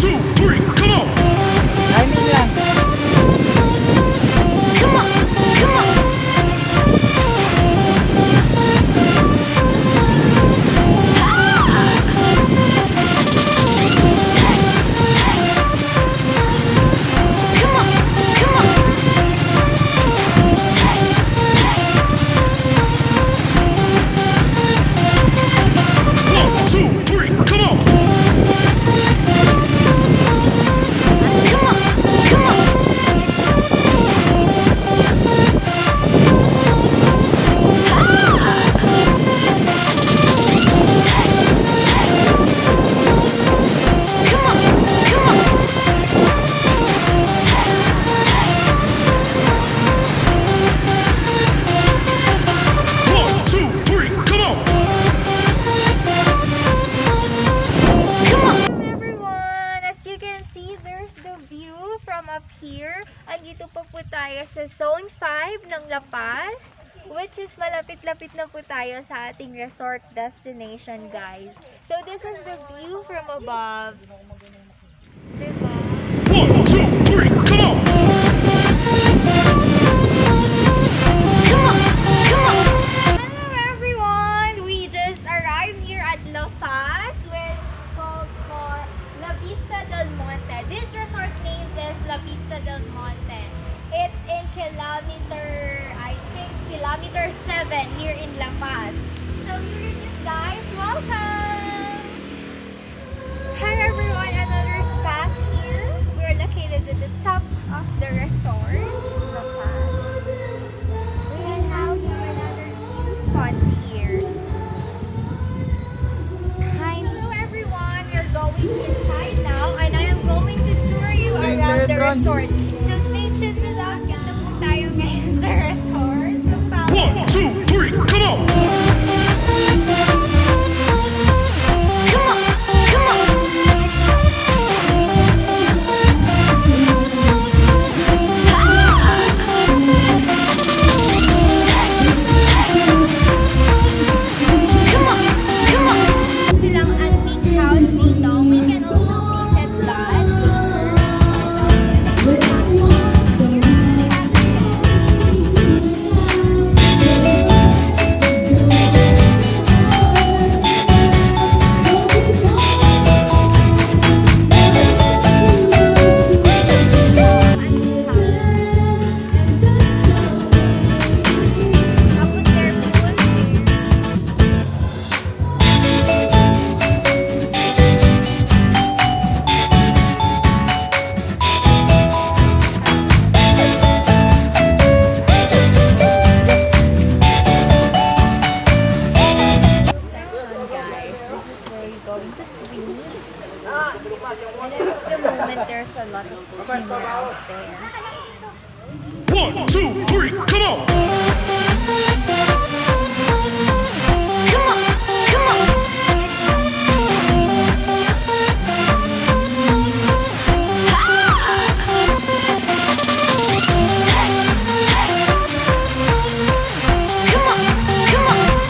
two, three, come on! Timing lang. Come on, come on. Come on, come on. One, two, three, come on! Come on, come on. Come on, come on. One, two, three, come on! Come on. Everyone, as you can see, there's the view from up here. Andito po tayo sa Zone 5 ng La Paz, which is malapit-lapit na po tayo sa ating resort destination, guys. So this is the view from above. Diba? One, two, three, come on! Come on, come on. Hello everyone! We just arrived here at La Paz, which called for La Vista del Monte. This resort name is La Vista del Monte. It's in kilometer 7 here in La Paz. So here it is, guys. Welcome! Hi everyone! Another spot here. We are located at the top of the resort, La Paz. We have another few spots here. Hello everyone! We're going inside now and I am going to tour you around the resort. So stay tuned with us. Ganda po tayo ngayon sa resort. So follow One, two, three, come on! Come on, come on. Come on, come on. silang antique house dito. We can also visit that Tapos there po section, guys. This is where you're going to swim. And at the moment, there's a lot of swimmer out there. One, two, three, come on! Come on, come on. Come on, come on.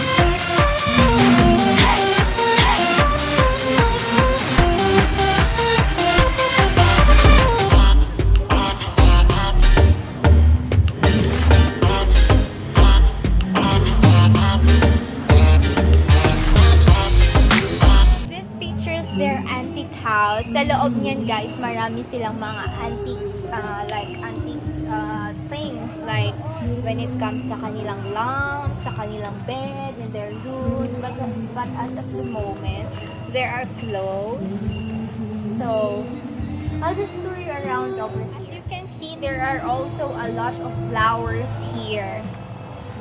This pictures their antique house. Sa loob niyan, guys, marami silang mga antique, things, like when it comes sa kanilang lamps, sa kanilang bed, in their rooms. But as of the moment, there are clothes. So, I'll just tour you around over. As you can see, there are also a lot of flowers here.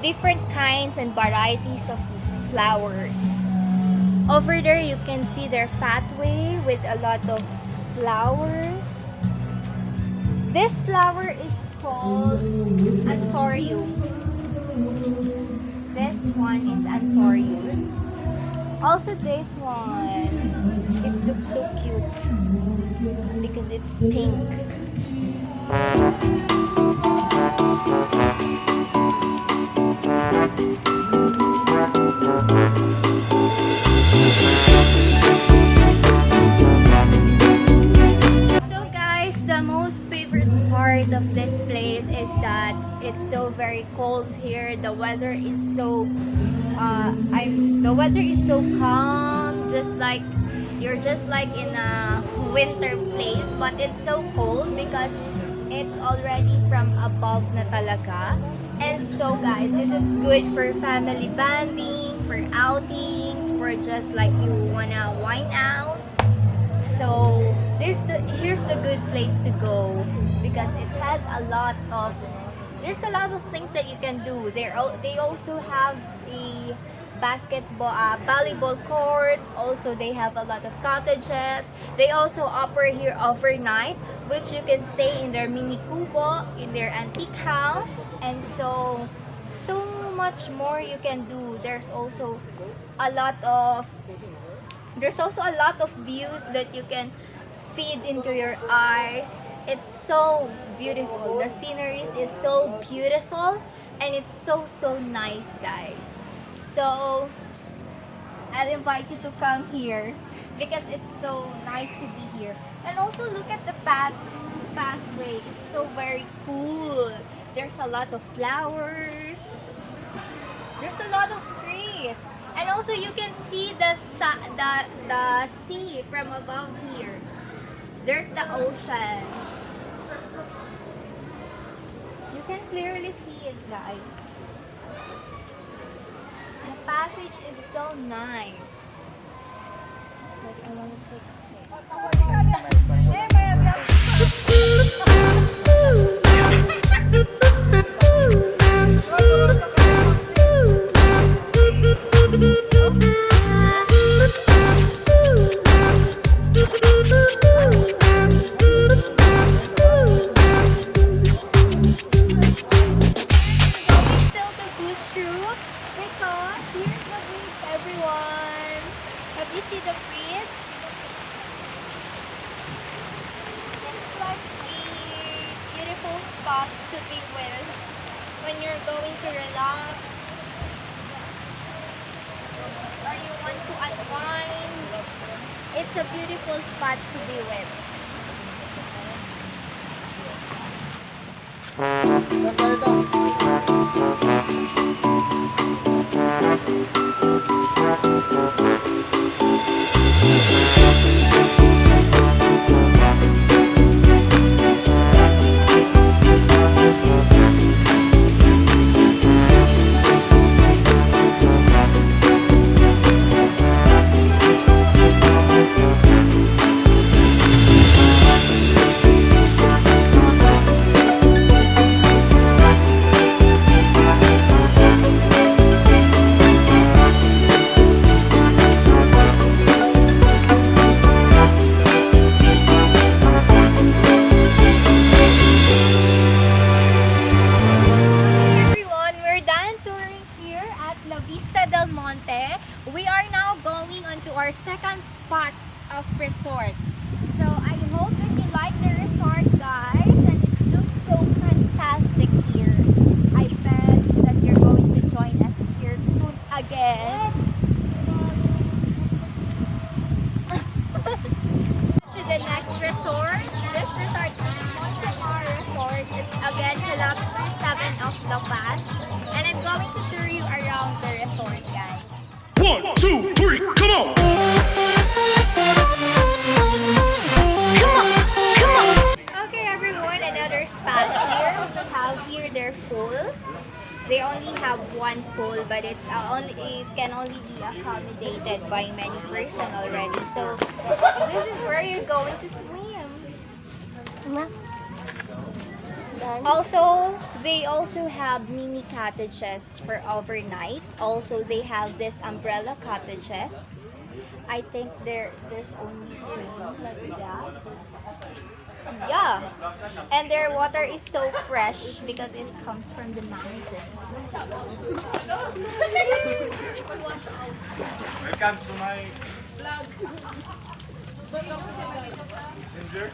Different kinds and varieties of flowers. Over there, you can see their pathway with a lot of flowers. This flower is called Anthurium. This one is Anthurium. Also, this one, it looks so cute because it's pink. of this place is that it's so very cold here. The weather is so the weather is so calm, just like you're just like in a winter place, but it's so cold because it's already from above na talaga. And so guys, it is good for family bonding, for outings, for just like you wanna wine out. So here's the good place to go because it has there's a lot of things that you can do. They also have a volleyball court. Also, they have a lot of cottages. They also offer here overnight, which you can stay in their mini kubo, in their antique house, and so much more you can do. A lot of there's also a lot of views that you can feed into your eyes. It's so beautiful. The scenery is so beautiful and it's so nice, guys. So I'll invite you to come here because it's so nice to be here. And also look at the pathway. It's so very cool. There's a lot of flowers. There's a lot of trees. And also you can see the sea from above here. There's the ocean. You can clearly see it, guys. The passage is so nice. Like, I want to take still to push through because here's the bridge, everyone. Have you seen the bridge? It's like a beautiful spot to be with when you're going to relax or you want to unwind. It's a beautiful spot to be with. We are now going on to our second spot of resort. So I hope that you like the resort, guys, and it looks so fantastic here. I bet that you're going to join us here soon again. To the next resort. This resort is Montemar Resort. It's again kilometer 7 of La Paz. And I'm going to tour you around the resort, guys. 1, 2, 3, come on! Okay, everyone, another spot here. We have here their pools. They only have one pool, but it can only be accommodated by many person already. So this is where you're going to swim. Also, they also have mini cottages for overnight. Also, they have this umbrella cottages. I think there's only 3 like that. Yeah, and their water is so fresh because it comes from the mountain. Welcome to my messenger.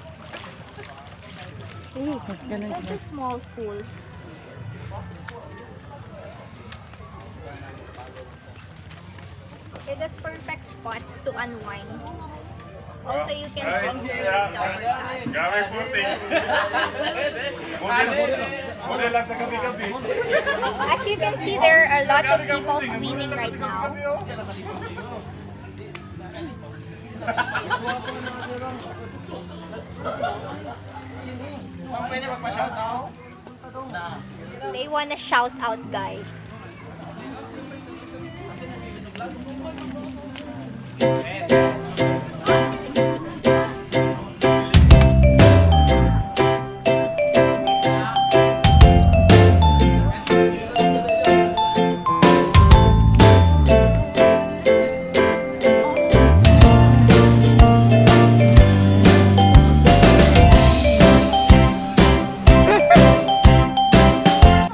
Just a small pool. It is perfect spot to unwind. Also, you can finger your tongue. Grabe pussy. Model lang sa gabi-gabi. As you can see, there are a lot of people swimming right now. They wanna shout out, guys.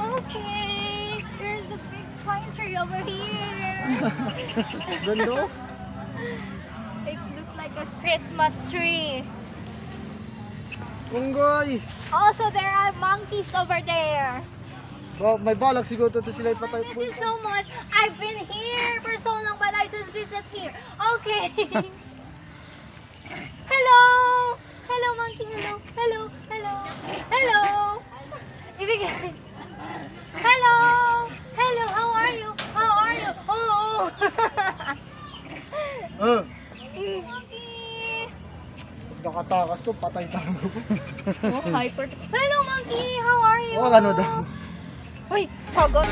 Okay, there's the big pine tree over here. Ganda. It looks like a Christmas tree. Unggoy. Also, there are monkeys over there. Wow, may balak siguro to sila ipatay. This is so much. I've been here for so long, but I just visit here. Okay. Hello. Hello, monkey. Hello. Hello. Hello. Hello. Ibigay. Hello. Hello. How are you? How are you? Oh. Monkey. Nakatakas to, patay tayo. Oh, hyper. Hello, monkey. How are you? Oh, ano daw? Uy, sagot.